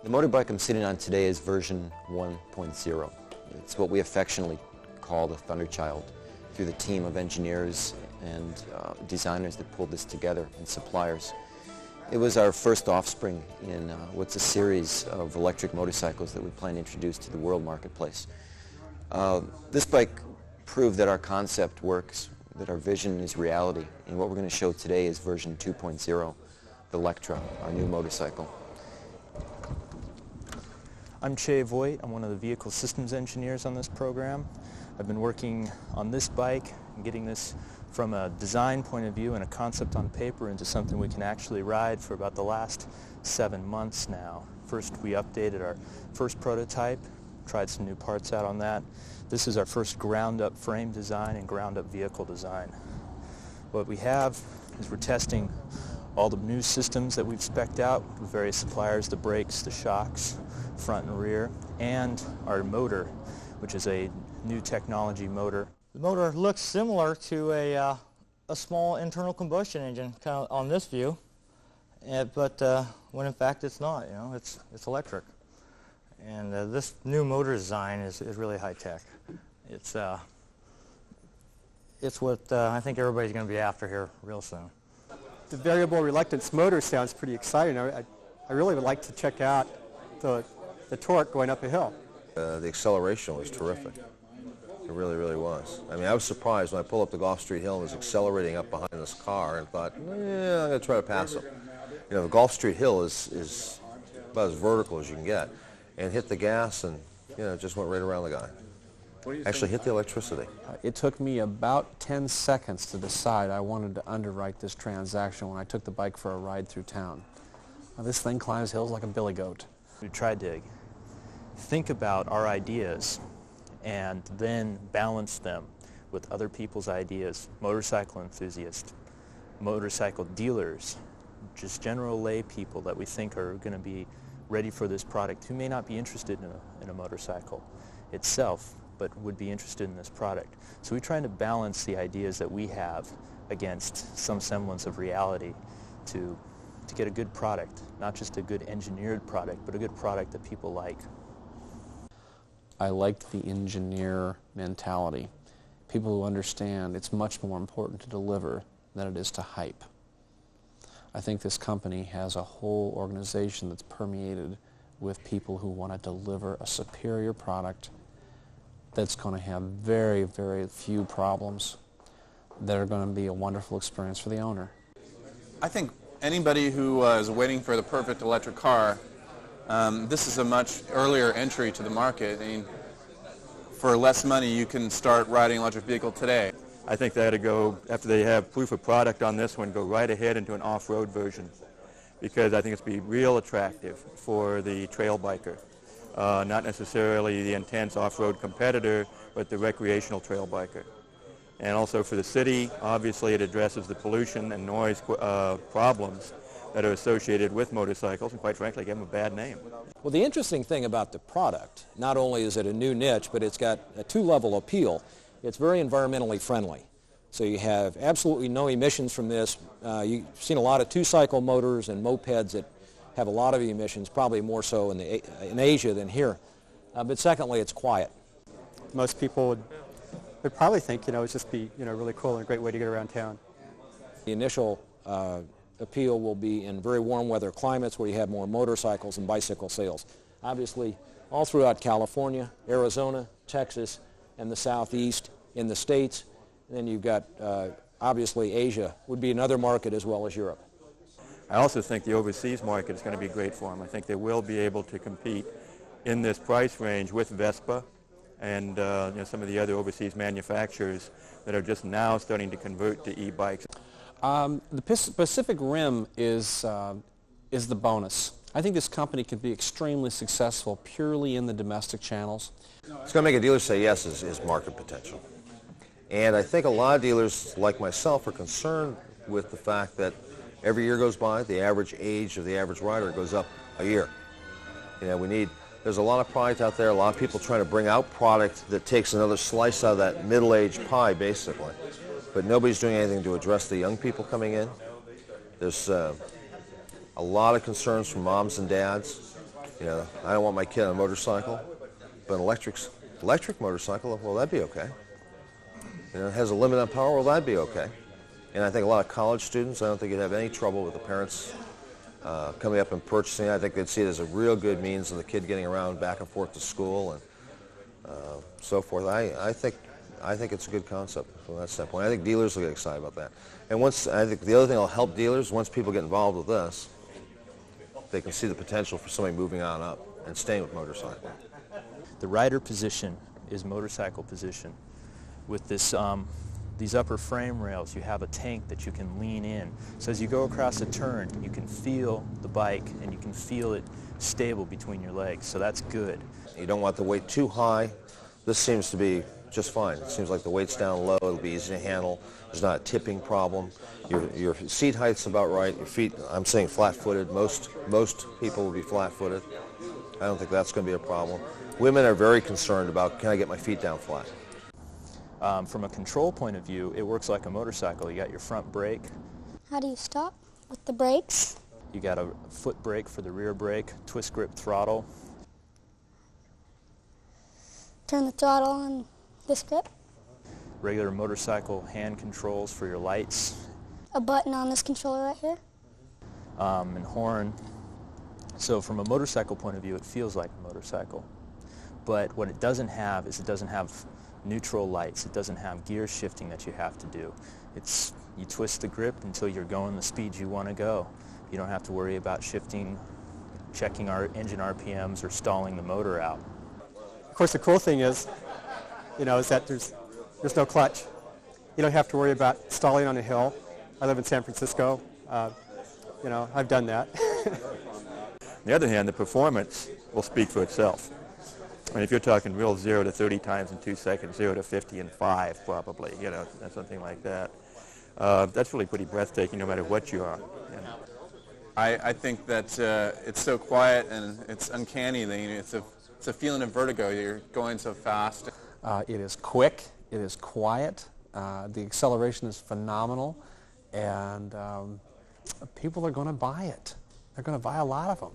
The motorbike I'm sitting on today is version 1.0. It's what we affectionately call the Thunderchild, through the team of engineers and designers that pulled this together, and suppliers. It was our first offspring in what's a series of electric motorcycles that we plan to introduce to the world marketplace. This bike proved that our concept works, that our vision is reality, and what we're going to show today is version 2.0, the Lectra, our new motorcycle. I'm Che Voigt. I'm one of the vehicle systems engineers on this program. I've been working on this bike and getting this from a design point of view and a concept on paper into something we can actually ride for about the last 7 months now. First, we updated our first prototype, tried some new parts out on that. This is our first ground-up frame design and ground-up vehicle design. What we have is we're testing all the new systems that we've spec'd out with various suppliers, the brakes, the shocks, front and rear, and our motor, which is a new technology motor. The motor looks similar to a small internal combustion engine, kind of on this view, but when in fact it's not. You know, it's electric. And this new motor design is really high tech. It's what I think everybody's going to be after here real soon. The variable reluctance motor sounds pretty exciting. I really would like to check out the torque going up a hill. The acceleration was terrific. It really, really was. I mean, I was surprised when I pulled up the Gulf Street Hill and was accelerating up behind this car and thought, yeah, I'm going to try to pass him. You know, the Gulf Street Hill is about as vertical as you can get. And hit the gas and, you know, just went right around the guy. Actually hit the electricity. It took me about 10 seconds to decide I wanted to underwrite this transaction when I took the bike for a ride through town. This thing climbs hills like a billy goat. We tried to think about our ideas and then balance them with other people's ideas, motorcycle enthusiasts, motorcycle dealers, just general lay people that we think are going to be ready for this product who may not be interested in a motorcycle itself, but would be interested in this product. So we're trying to balance the ideas that we have against some semblance of reality to get a good product, not just a good engineered product, but a good product that people like. I liked the engineer mentality. People who understand it's much more important to deliver than it is to hype. I think this company has a whole organization that's permeated with people who want to deliver a superior product that's going to have very, very few problems that are going to be a wonderful experience for the owner. I think anybody who is waiting for the perfect electric car, this is a much earlier entry to the market. I mean, for less money, you can start riding an electric vehicle today. I think they ought to go, after they have proof of product on this one, go right ahead into an off-road version, because I think it's be real attractive for the trail biker. Not necessarily the intense off-road competitor, but the recreational trail biker. And also for the city, obviously it addresses the pollution and noise problems that are associated with motorcycles, and quite frankly, give them a bad name. Well, the interesting thing about the product, not only is it a new niche, but it's got a two-level appeal. It's very environmentally friendly. So you have absolutely no emissions from this. You've seen a lot of two-cycle motors and mopeds that have a lot of emissions, probably more so in Asia than here. But secondly, it's quiet. Most people would probably think, you know, it'd just be, you know, really cool and a great way to get around town. The initial appeal will be in very warm weather climates where you have more motorcycles and bicycle sales. Obviously, all throughout California, Arizona, Texas, and the Southeast in the States. And then you've got, obviously, Asia would be another market as well as Europe. I also think the overseas market is going to be great for them. I think they will be able to compete in this price range with Vespa and you know, some of the other overseas manufacturers that are just now starting to convert to e-bikes. The Pacific Rim is the bonus. I think this company can be extremely successful purely in the domestic channels. What's going to make a dealer say yes is market potential. And I think a lot of dealers, like myself, are concerned with the fact that every year goes by, the average age of the average rider goes up a year. You know, there's a lot of product out there, a lot of people trying to bring out product that takes another slice out of that middle-aged pie, basically. But nobody's doing anything to address the young people coming in. There's a lot of concerns from moms and dads. You know, I don't want my kid on a motorcycle, but an electric motorcycle, well, that'd be okay. You know, it has a limit on power, well, that'd be okay. And I think a lot of college students, I don't think you'd have any trouble with the parents coming up and purchasing it. I think they'd see it as a real good means of the kid getting around back and forth to school and so forth. I think it's a good concept from that standpoint. I think dealers will get excited about that. And I think the other thing that'll help dealers, once people get involved with this, they can see the potential for somebody moving on up and staying with motorcycle. The rider position is motorcycle position. With this, these upper frame rails, you have a tank that you can lean in. So as you go across a turn, you can feel the bike and you can feel it stable between your legs. So that's good. You don't want the weight too high. This seems to be just fine. It seems like the weight's down low. It'll be easy to handle. There's not a tipping problem. Your seat height's about right. Your feet, I'm saying flat-footed. Most people will be flat-footed. I don't think that's going to be a problem. Women are very concerned about, can I get my feet down flat? From a control point of view, it works like a motorcycle. You got your front brake. How do you stop with the brakes? You got a foot brake for the rear brake, twist grip throttle. Turn the throttle on this grip. Regular motorcycle hand controls for your lights. A button on this controller right here. And horn. So from a motorcycle point of view, it feels like a motorcycle. But what it doesn't have is it doesn't have neutral lights. It doesn't have gear shifting that you have to do. You twist the grip until you're going the speed you want to go. You don't have to worry about shifting, checking our engine RPMs, or stalling the motor out. Of course, the cool thing is, is that there's no clutch. You don't have to worry about stalling on a hill. I live in San Francisco. I've done that. On the other hand, the performance will speak for itself. I mean, if you're talking real 0 to 30 times in 2 seconds, 0 to 50 in 5 probably, something like that. That's really pretty breathtaking no matter what you are. I think that it's so quiet and it's uncanny. It's a feeling of vertigo. You're going so fast. It is quick. It is quiet. The acceleration is phenomenal. And people are going to buy it. They're going to buy a lot of them.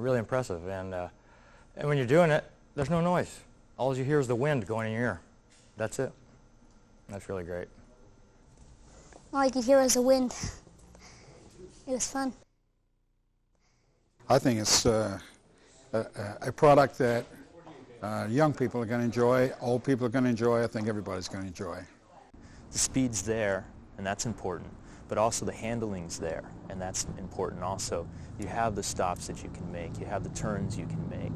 Really impressive. And when you're doing it, there's no noise. All you hear is the wind going in your ear. That's it. That's really great. All you could hear was the wind. It was fun. I think it's a product that young people are going to enjoy, old people are going to enjoy. I think everybody's going to enjoy. The speed's there, and that's important. But also the handling's there, and that's important also. You have the stops that you can make. You have the turns you can make.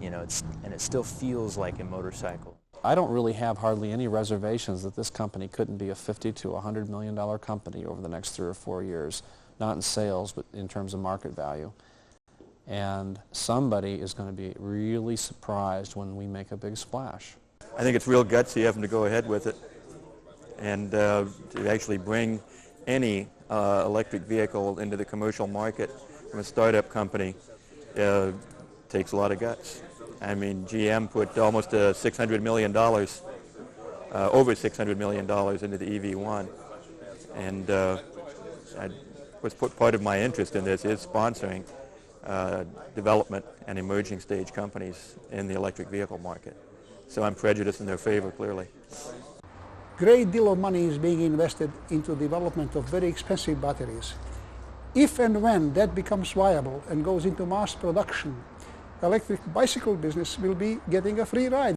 And it still feels like a motorcycle. I don't really have hardly any reservations that this company couldn't be a $50 to $100 million company over the next 3 or 4 years, not in sales, but in terms of market value. And somebody is going to be really surprised when we make a big splash. I think it's real gutsy having to go ahead with it and to actually bring any electric vehicle into the commercial market from a startup company takes a lot of guts. I mean, GM put almost $600 million, over $600 million into the EV1. And part of my interest in this is sponsoring development and emerging stage companies in the electric vehicle market. So I'm prejudiced in their favor, clearly. Great deal of money is being invested into development of very expensive batteries. If and when that becomes viable and goes into mass production, electric bicycle business will be getting a free ride.